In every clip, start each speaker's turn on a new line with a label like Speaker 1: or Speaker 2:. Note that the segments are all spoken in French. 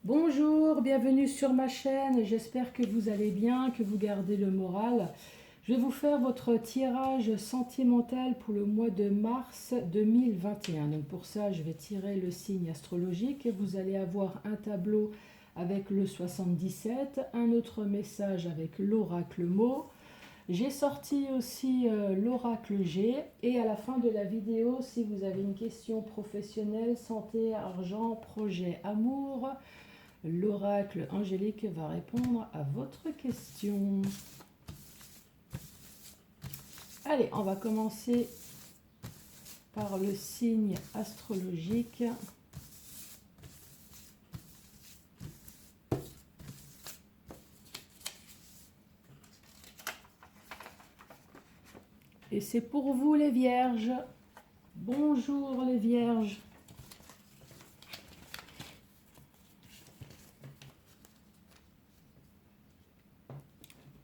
Speaker 1: Bonjour, bienvenue sur ma chaîne, j'espère que vous allez bien, que vous gardez le moral. Je vais vous faire votre tirage sentimental pour le mois de mars 2021. Donc pour ça, je vais tirer le signe astrologique et vous allez avoir un tableau avec le 77, un autre message avec l'oracle mot. J'ai sorti aussi l'oracle G et à la fin de la vidéo, si vous avez une question professionnelle, santé, argent, projet, amour, l'oracle angélique va répondre à votre question. Allez, on va commencer par le signe astrologique. Et c'est pour vous les vierges. Bonjour les vierges.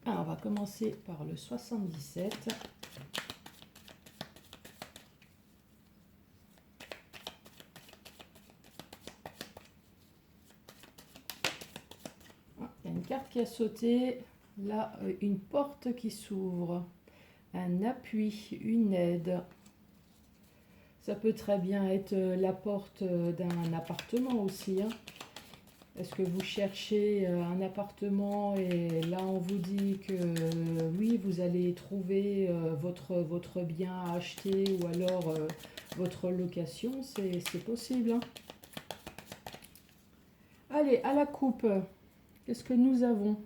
Speaker 1: On va commencer par le 77. Il y a une carte qui a sauté. Là, une porte qui s'ouvre. Un appui, une aide. Ça peut très bien être la porte d'un appartement aussi, hein. Est-ce que vous cherchez un appartement et là on vous dit que oui, vous allez trouver votre bien à acheter ou alors votre location, c'est possible, hein. Allez, à la coupe, qu'est-ce que nous avons?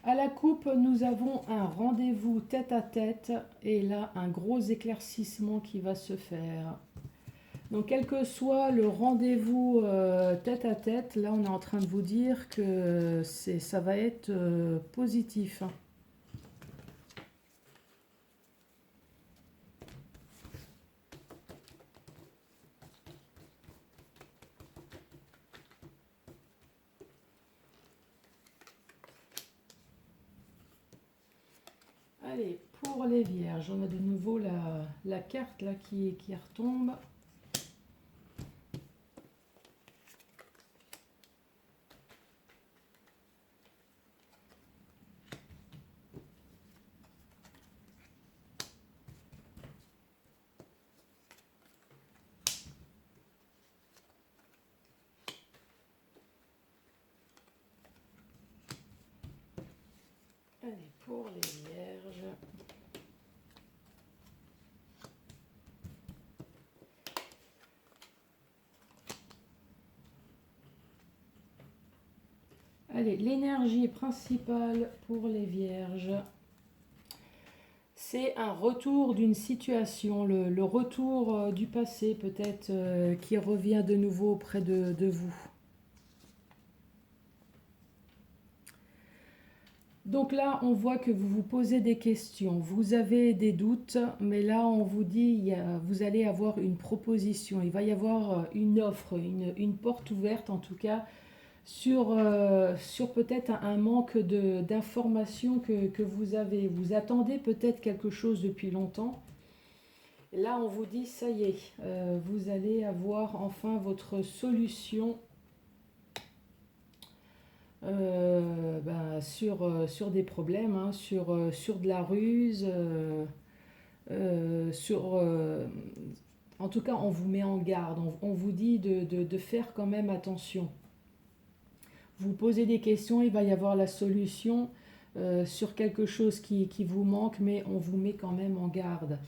Speaker 1: À la coupe, nous avons un rendez-vous tête à tête et là un gros éclaircissement qui va se faire. Donc, quel que soit le rendez-vous tête à tête, là, on est en train de vous dire que ça va être positif. Allez, pour les vierges, on a de nouveau la carte là qui retombe. Allez, pour les vierges. Allez, l'énergie principale pour les vierges, c'est un retour d'une situation, le retour du passé peut-être qui revient de nouveau auprès de vous. Donc là, on voit que vous vous posez des questions, vous avez des doutes, mais là, on vous dit, vous allez avoir une proposition, il va y avoir une offre, une porte ouverte en tout cas, sur peut-être un manque d'informations que vous avez. Vous attendez peut-être quelque chose depuis longtemps. Et là, on vous dit, ça y est, vous allez avoir enfin votre solution sur des problèmes, hein, sur de la ruse, en tout cas, on vous met en garde, on vous dit de faire quand même attention. Vous posez des questions, il va y avoir la solution sur quelque chose qui vous manque, mais on vous met quand même en garde.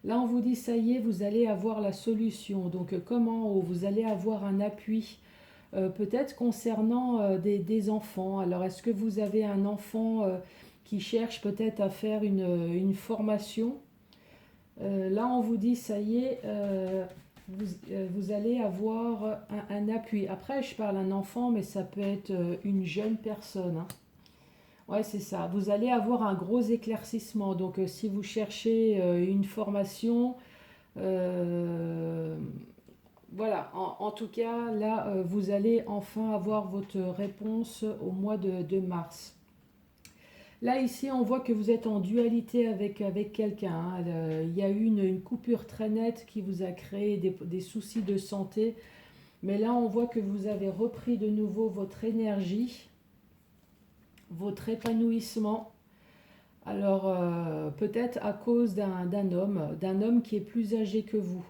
Speaker 1: Là, on vous dit, ça y est, vous allez avoir la solution. Donc, comment vous allez avoir un appui peut-être concernant des enfants. Alors, est-ce que vous avez un enfant qui cherche peut-être à faire une formation? Là, on vous dit, ça y est, vous allez avoir un appui. Après, je parle d'un enfant, mais ça peut être une jeune personne, hein. Ouais, c'est ça. Vous allez avoir un gros éclaircissement. Donc, si vous cherchez une formation, euh, voilà, en tout cas, là, vous allez enfin avoir votre réponse au mois de mars. Là, ici, on voit que vous êtes en dualité avec quelqu'un, hein. Il y a eu une coupure très nette qui vous a créé des soucis de santé. Mais là, on voit que vous avez repris de nouveau votre énergie, votre épanouissement. Alors, peut-être à cause d'un homme qui est plus âgé que vous.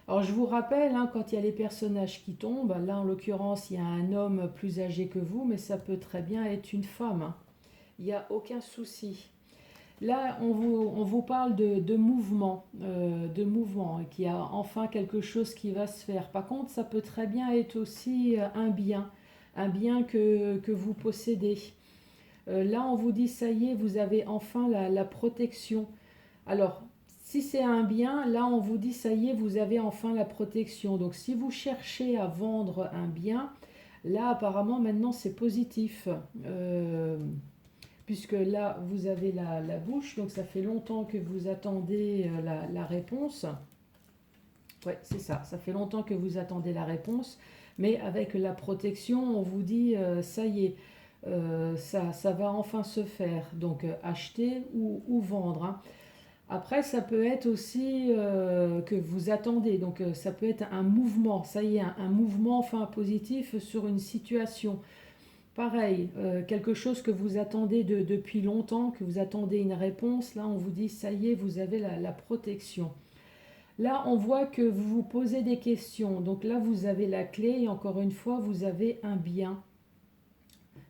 Speaker 1: Alors, je vous rappelle, hein, quand il y a les personnages qui tombent, là, en l'occurrence, il y a un homme plus âgé que vous, mais ça peut très bien être une femme, hein. Il n'y a aucun souci. Là, on vous parle de mouvement, qu'il y a enfin quelque chose qui va se faire. Par contre, ça peut très bien être aussi un bien que vous possédez. Là, on vous dit, ça y est, vous avez enfin la protection. Alors, si c'est un bien, là, on vous dit, ça y est, vous avez enfin la protection. Donc, si vous cherchez à vendre un bien, là, apparemment, maintenant, c'est positif. Puisque là, vous avez la bouche, donc ça fait longtemps que vous attendez la réponse. Oui, c'est ça, ça fait longtemps que vous attendez la réponse, mais avec la protection, on vous dit, ça y est, ça va enfin se faire, donc acheter ou vendre, hein. Après, ça peut être aussi que vous attendez, donc ça peut être un mouvement, ça y est, un mouvement enfin positif sur une situation. Pareil, quelque chose que vous attendez depuis longtemps, que vous attendez une réponse, là on vous dit ça y est, vous avez la protection. Là on voit que vous vous posez des questions, donc là vous avez la clé et encore une fois vous avez un bien.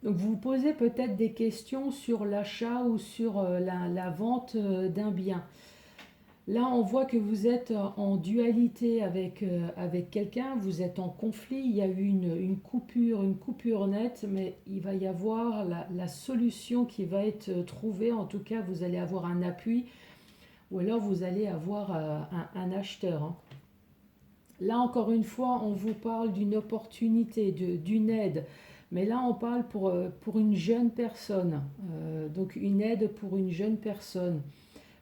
Speaker 1: Donc vous vous posez peut-être des questions sur l'achat ou sur la vente d'un bien. Là, on voit que vous êtes en dualité avec quelqu'un, vous êtes en conflit, il y a eu une coupure nette, mais il va y avoir la solution qui va être trouvée. En tout cas, vous allez avoir un appui ou alors vous allez avoir un acheteur, hein. Là, encore une fois, on vous parle d'une opportunité, d'une aide. Mais là, on parle pour une jeune personne. Donc, une aide pour une jeune personne.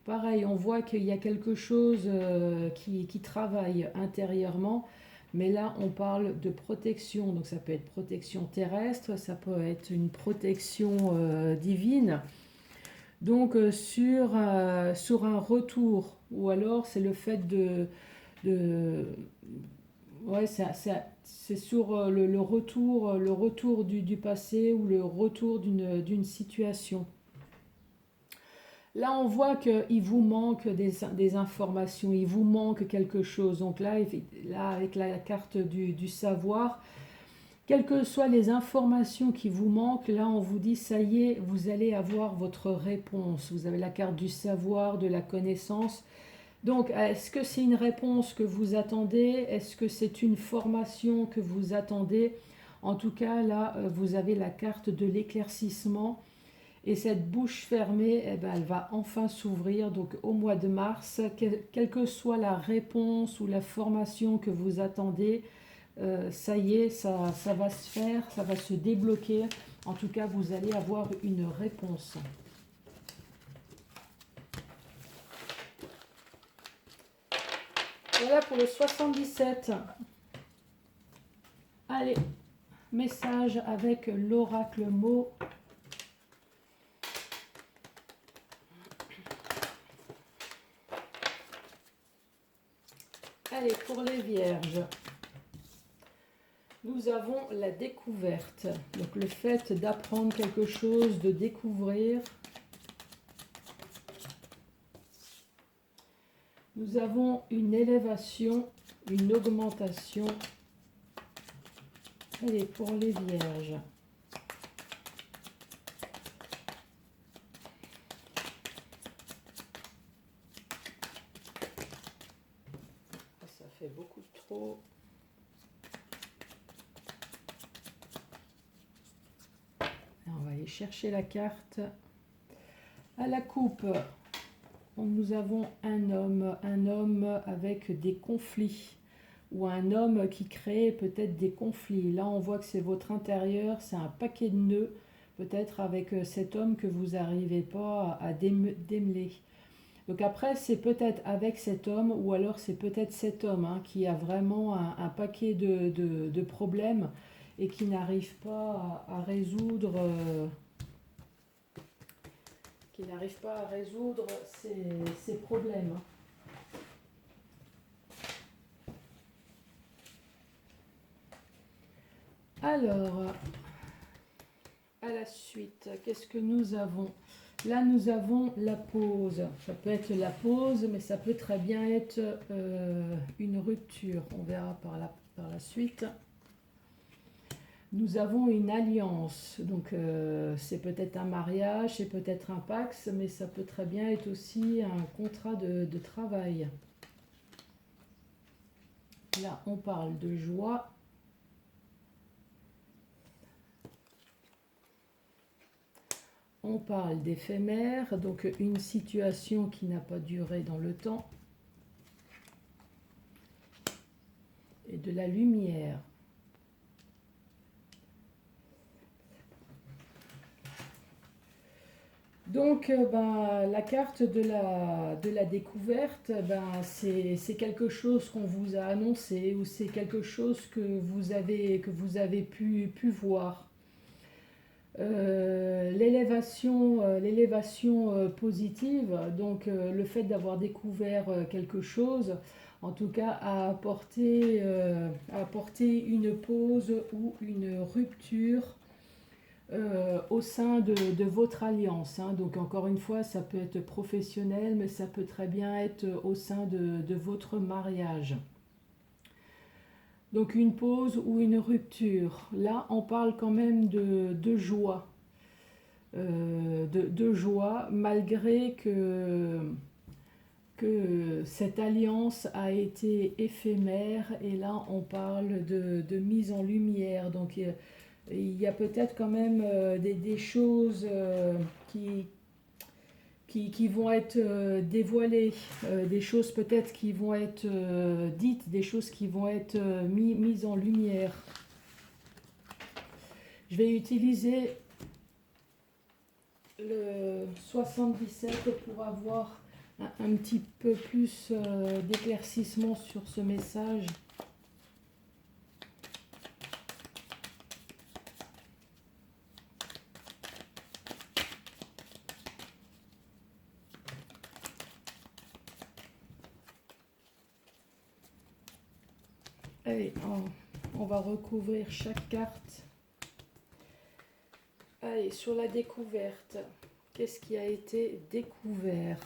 Speaker 1: Pareil, on voit qu'il y a quelque chose qui travaille intérieurement, mais là on parle de protection, donc ça peut être protection terrestre, ça peut être une protection divine, donc sur un retour, ou alors c'est le fait de ouais, c'est sur le retour du passé ou le retour d'une situation. Là, on voit qu'il vous manque des informations, il vous manque quelque chose. Donc là avec la carte du savoir, quelles que soient les informations qui vous manquent, là, on vous dit, ça y est, vous allez avoir votre réponse. Vous avez la carte du savoir, de la connaissance. Donc, est-ce que c'est une réponse que vous attendez? Est-ce que c'est une formation que vous attendez? En tout cas, là, vous avez la carte de l'éclaircissement. Et cette bouche fermée, eh ben, elle va enfin s'ouvrir. Donc au mois de mars, quelle que soit la réponse ou la formation que vous attendez, ça y est, ça va se faire, ça va se débloquer. En tout cas, vous allez avoir une réponse. Voilà pour le 77. Allez, message avec l'oracle mot. Allez, pour les vierges, nous avons la découverte. Donc le fait d'apprendre quelque chose, de découvrir. Nous avons une élévation, une augmentation. Allez, pour les vierges. Ça fait beaucoup trop. On va aller chercher la carte. À la coupe, nous avons un homme avec des conflits, ou un homme qui crée peut-être des conflits. Là, on voit que c'est votre intérieur, c'est un paquet de nœuds, peut-être avec cet homme que vous n'arrivez pas à démêler. Donc après, c'est peut-être avec cet homme, ou alors c'est peut-être cet homme hein, qui a vraiment un paquet de problèmes et qui n'arrive pas à résoudre, ces problèmes. Alors, à la suite, qu'est-ce que nous avons? Là, nous avons la pause. Ça peut être la pause, mais ça peut très bien être une rupture. On verra par la suite. Nous avons une alliance. Donc, c'est peut-être un mariage, c'est peut-être un pax, mais ça peut très bien être aussi un contrat de travail. Là, on parle de joie. On parle d'éphémère, donc une situation qui n'a pas duré dans le temps. Et de la lumière. Donc, la carte de la découverte, c'est quelque chose qu'on vous a annoncé ou c'est quelque chose que vous avez pu voir. L'élévation positive, donc le fait d'avoir découvert quelque chose, en tout cas a apporté une pause ou une rupture au sein de votre alliance. Hein. Donc encore une fois, ça peut être professionnel, mais ça peut très bien être au sein de votre mariage. Donc une pause ou une rupture. Là, on parle quand même de joie. De joie, malgré que cette alliance a été éphémère. Et là, on parle de mise en lumière. Donc il y a peut-être quand même des choses qui vont être dévoilées, des choses peut-être qui vont être dites, des choses qui vont être mises en lumière. Je vais utiliser le 77 pour avoir un petit peu plus d'éclaircissement sur ce message. Allez, on va recouvrir chaque carte. Allez, sur la découverte, qu'est-ce qui a été découvert?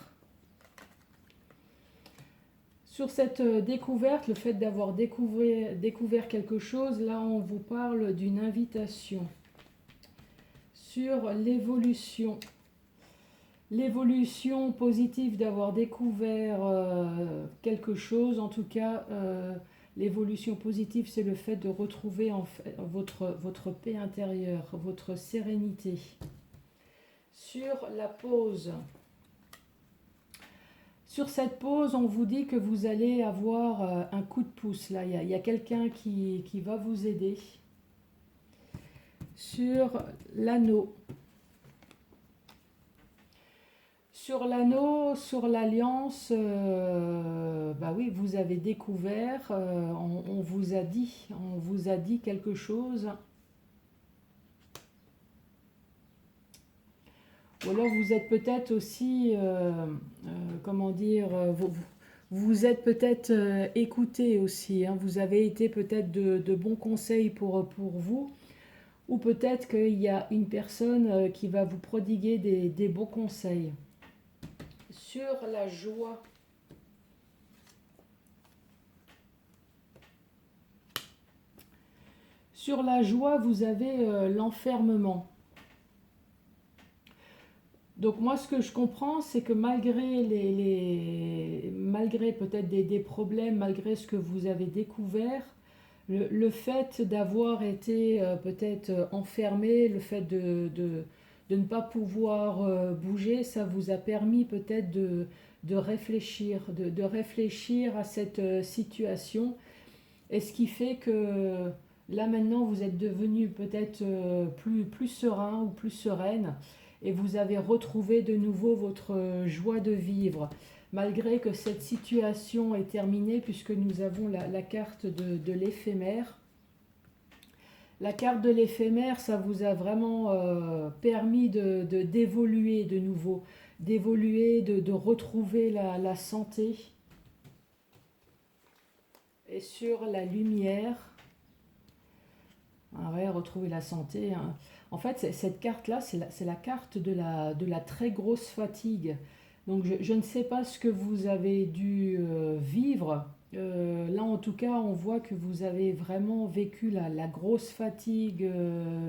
Speaker 1: Sur cette découverte, le fait d'avoir découvert quelque chose, là on vous parle d'une invitation. Sur l'évolution positive d'avoir découvert quelque chose, en tout cas l'évolution positive, c'est le fait de retrouver en fait, votre paix intérieure, votre sérénité. Sur la pause. Sur cette pause, on vous dit que vous allez avoir un coup de pouce. Là, il y a quelqu'un qui va vous aider. Sur l'anneau. Sur l'anneau, sur l'alliance, oui, vous avez découvert, on vous a dit quelque chose. Ou alors vous êtes peut-être aussi, comment dire, vous êtes peut-être écouté aussi. Hein, vous avez été peut-être de bons conseils pour vous. Ou peut-être qu'il y a une personne qui va vous prodiguer des bons conseils. Sur la joie. Sur la joie, vous avez l'enfermement. Donc moi, ce que je comprends, c'est que malgré malgré peut-être des problèmes, malgré ce que vous avez découvert, le fait d'avoir été peut-être enfermé, le fait de ne pas pouvoir bouger, ça vous a permis peut-être de réfléchir, de réfléchir à cette situation. Et ce qui fait que là maintenant, vous êtes devenu peut-être plus serein ou plus sereine et vous avez retrouvé de nouveau votre joie de vivre. Malgré que cette situation est terminée, puisque nous avons la carte de l'éphémère. La carte de l'éphémère, ça vous a vraiment permis d'évoluer de nouveau, d'évoluer, de retrouver la santé. Et sur la lumière, Ah ouais, retrouver la santé, hein. En fait, cette carte-là, c'est la carte de la très grosse fatigue. Donc, je ne sais pas ce que vous avez dû vivre. Là, en tout cas, on voit que vous avez vraiment vécu la grosse fatigue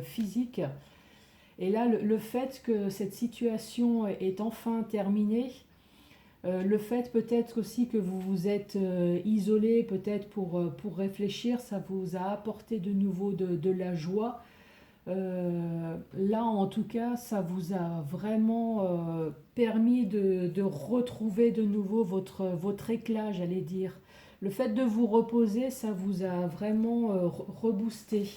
Speaker 1: physique. Et là, le fait que cette situation est enfin terminée, le fait peut-être aussi que vous vous êtes isolé, peut-être pour réfléchir, ça vous a apporté de nouveau de la joie. Là, en tout cas, ça vous a vraiment permis de retrouver de nouveau votre éclat, j'allais dire. Le fait de vous reposer, ça vous a vraiment reboosté.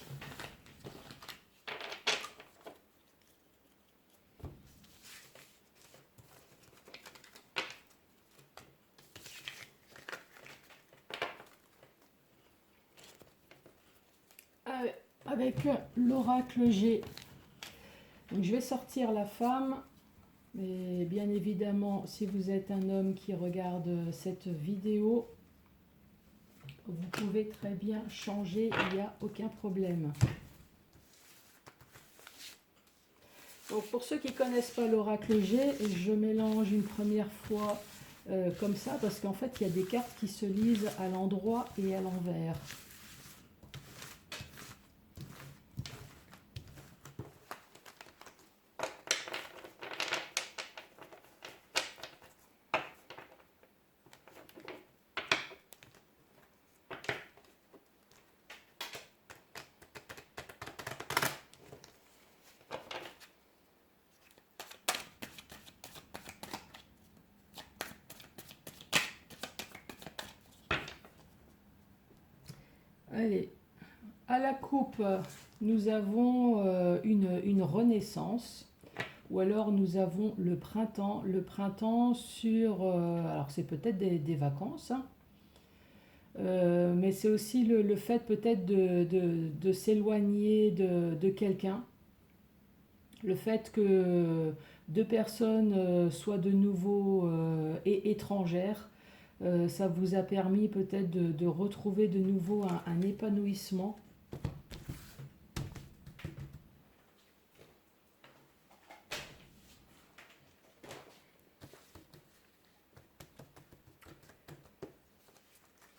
Speaker 1: Euh, Avec l'oracle G. Donc, je vais sortir la femme. Mais bien évidemment, si vous êtes un homme qui regarde cette vidéo, vous pouvez très bien changer, il n'y a aucun problème. Donc pour ceux qui ne connaissent pas l'oracle G, je mélange une première fois comme ça, parce qu'en fait, il y a des cartes qui se lisent à l'endroit et à l'envers. Allez, à la coupe, nous avons une renaissance. Ou alors nous avons le printemps. Le printemps sur... alors c'est peut-être des vacances, hein, mais c'est aussi le fait peut-être de s'éloigner de quelqu'un. Le fait que deux personnes soient de nouveau étrangères, ça vous a permis peut-être de retrouver de nouveau un épanouissement.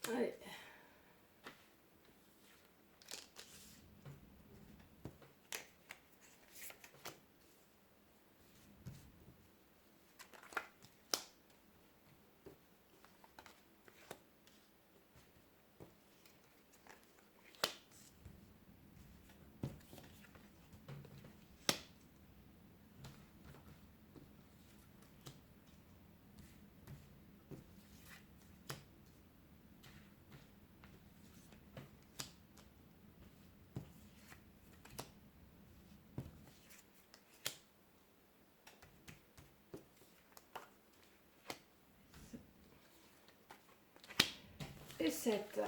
Speaker 1: Ouais. Et 7.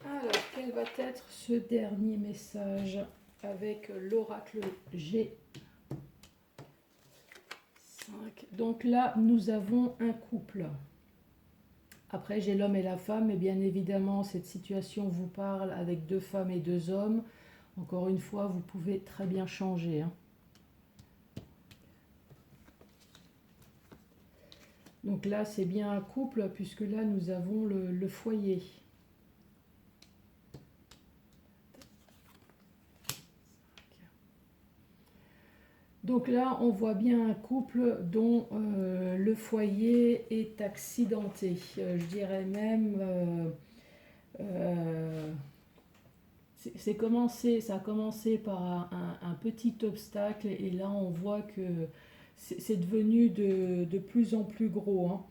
Speaker 1: Alors, quel va être ce dernier message avec l'oracle G5? Donc là, nous avons un couple. Après, j'ai l'homme et la femme, et bien évidemment, cette situation vous parle avec deux femmes et deux hommes. Encore une fois, vous pouvez très bien changer, hein. Donc là, c'est bien un couple, puisque là, nous avons le foyer. Donc là, on voit bien un couple dont le foyer est accidenté. Je dirais même, ça a commencé par un petit obstacle et là on voit que c'est devenu de plus en plus gros, hein.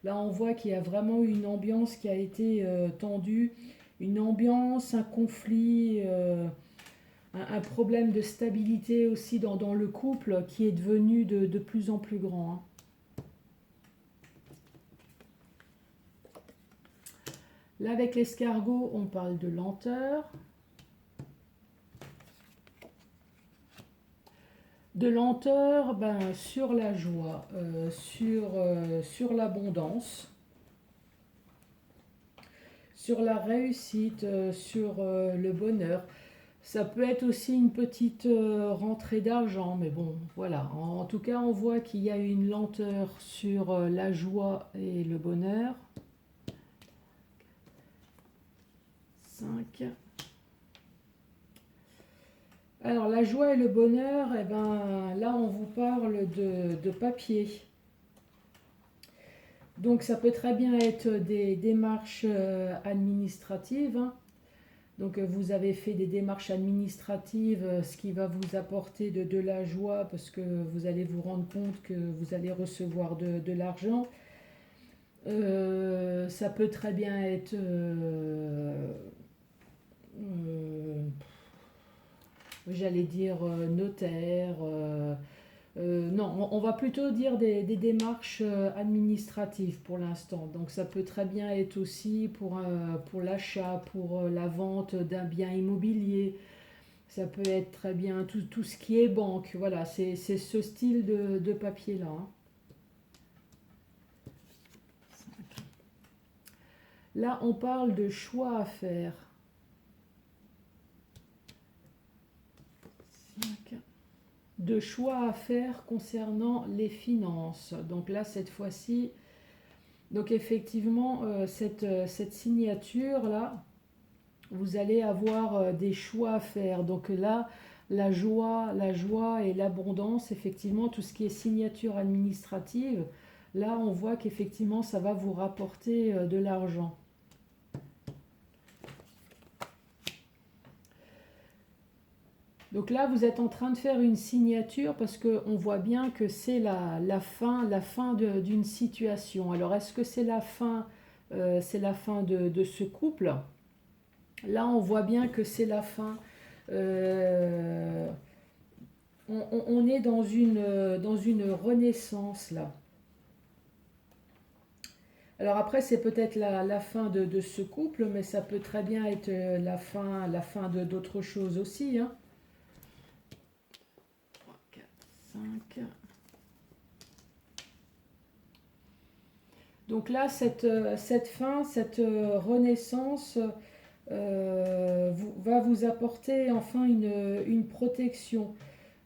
Speaker 1: Là on voit qu'il y a vraiment une ambiance qui a été tendue, une ambiance, un conflit. Un problème de stabilité aussi dans le couple qui est devenu de plus en plus grand, hein. Là, avec l'escargot, on parle de lenteur. De lenteur ben, sur la joie, sur l'abondance, sur la réussite, sur le bonheur. Ça peut être aussi une petite rentrée d'argent, mais bon, voilà. En tout cas, on voit qu'il y a une lenteur sur la joie et le bonheur. 5. Alors, la joie et le bonheur, eh ben, là, on vous parle de papier. Donc, ça peut très bien être des démarches administratives, hein. Donc, vous avez fait des démarches administratives, ce qui va vous apporter de la joie parce que vous allez vous rendre compte que vous allez recevoir de l'argent. Ça peut très bien être euh, j'allais dire notaire. Non, on va plutôt dire des démarches administratives pour l'instant. Donc ça peut très bien être aussi pour l'achat, pour la vente d'un bien immobilier. Ça peut être très bien tout ce qui est banque. Voilà, c'est ce style de papier-là, hein. Là, on parle de choix à faire. 5. De choix à faire concernant les finances. Donc là, cette fois-ci, donc effectivement, cette signature-là, vous allez avoir des choix à faire. Donc là, la joie et l'abondance, effectivement, tout ce qui est signature administrative, là, on voit qu'effectivement, ça va vous rapporter de l'argent. Donc là, vous êtes en train de faire une signature parce qu'on voit bien que c'est la fin d'une situation. Alors, est-ce que c'est la fin de ce couple? Là, on voit bien que c'est la fin. Euh, on est dans une renaissance là. Alors après, c'est peut-être la fin de ce couple, mais ça peut très bien être la fin de d'autres choses aussi, hein. 3, 4, 5. Donc là, cette fin, cette renaissance va vous apporter enfin une protection,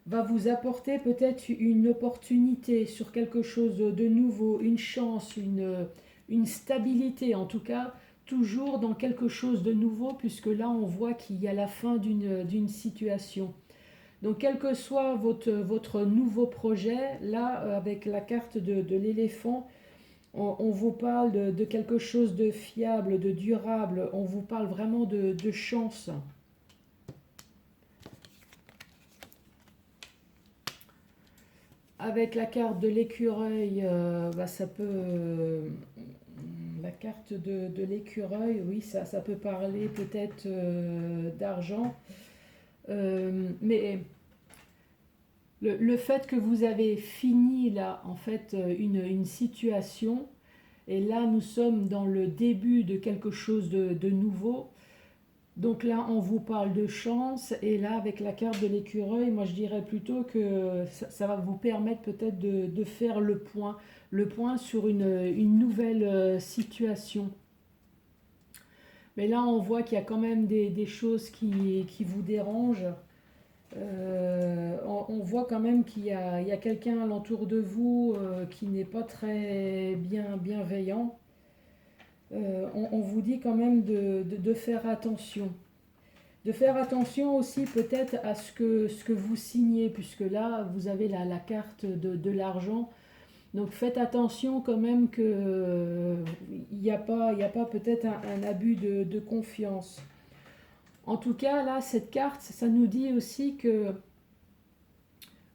Speaker 1: va vous apporter peut-être une opportunité sur quelque chose de nouveau, une chance, une stabilité, en tout cas, toujours dans quelque chose de nouveau, puisque là, on voit qu'il y a la fin d'une situation. Donc, quel que soit votre nouveau projet, là, avec la carte de l'éléphant, on vous parle de quelque chose de fiable, de durable, on vous parle vraiment de chance. Avec la carte de l'écureuil, ça peut. La carte de l'écureuil, oui, ça peut parler peut-être d'argent. Mais le fait que vous avez fini là, en fait, une situation, et là nous sommes dans le début de quelque chose de nouveau. Donc là, on vous parle de chance, et là, avec la carte de l'écureuil, moi je dirais plutôt que ça va vous permettre peut-être de faire le point sur une nouvelle situation. Mais là, on voit qu'il y a quand même des choses qui vous dérangent. On voit quand même il y a quelqu'un alentour de vous qui n'est pas très bienveillant. On vous dit quand même de faire attention. De faire attention aussi peut-être à ce que vous signez, puisque là, vous avez la carte de l'argent. Donc faites attention quand même que il n'y a pas peut-être un abus de confiance. En tout cas, là, cette carte, ça nous dit aussi que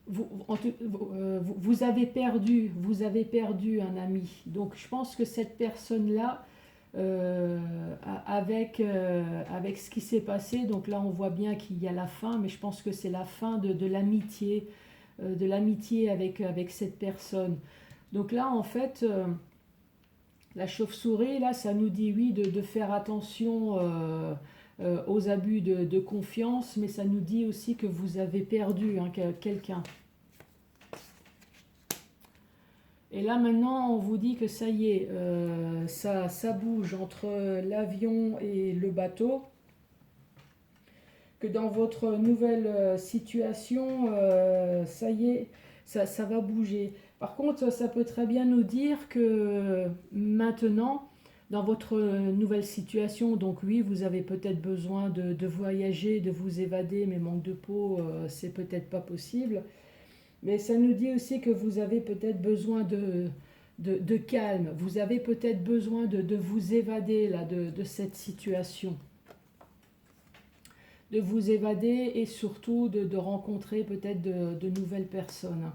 Speaker 1: vous avez perdu un ami. Donc je pense que cette personne-là, avec ce qui s'est passé, donc là on voit bien qu'il y a la fin, mais je pense que c'est la fin de l'amitié avec cette personne. Donc là en fait, la chauve-souris, là ça nous dit oui de faire attention aux abus de confiance, mais ça nous dit aussi que vous avez perdu, hein, quelqu'un. Et là maintenant, on vous dit que ça y est, ça bouge entre l'avion et le bateau. que dans votre nouvelle situation, ça y est, ça va bouger. Par contre, ça peut très bien nous dire que maintenant, dans votre nouvelle situation, donc oui, vous avez peut-être besoin de voyager, de vous évader, mais manque de peau, c'est peut-être pas possible. Mais ça nous dit aussi que vous avez peut-être besoin de calme, vous avez peut-être besoin de vous évader là, de cette situation. De vous évader et surtout de rencontrer peut-être de nouvelles personnes.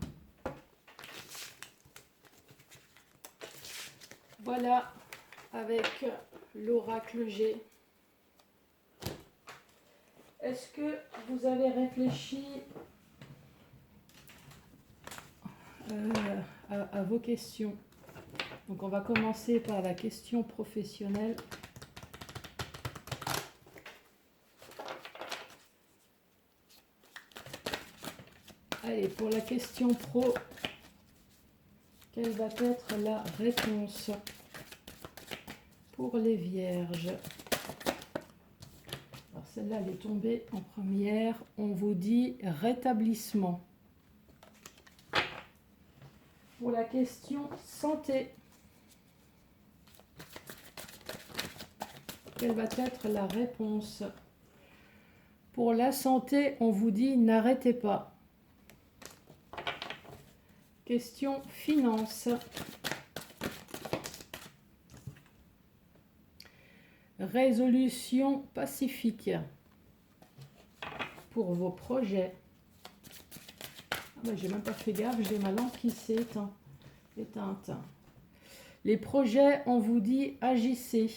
Speaker 1: Voilà, avec l'oracle G. Est-ce que vous avez réfléchi à vos questions? Donc on va commencer par la question professionnelle. Allez, pour la question pro, quelle va être la réponse pour les vierges? Alors celle-là, elle est tombée en première. On vous dit rétablissement. Pour la question santé, quelle va être la réponse? Pour la santé, on vous dit n'arrêtez pas. Question finance. Résolution pacifique pour vos projets. Ah ben, j'ai même pas fait gaffe, j'ai ma lampe qui s'est éteinte. Les projets, on vous dit agissez.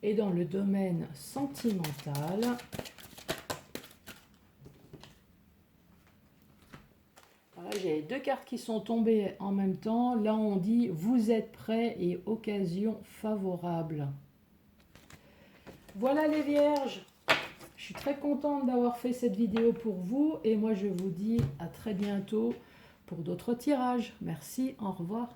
Speaker 1: Et dans le domaine sentimental, j'ai deux cartes qui sont tombées en même temps. Là, on dit vous êtes prêts et occasion favorable. Voilà les vierges. Je suis très contente d'avoir fait cette vidéo pour vous. Et moi, je vous dis à très bientôt pour d'autres tirages. Merci, au revoir.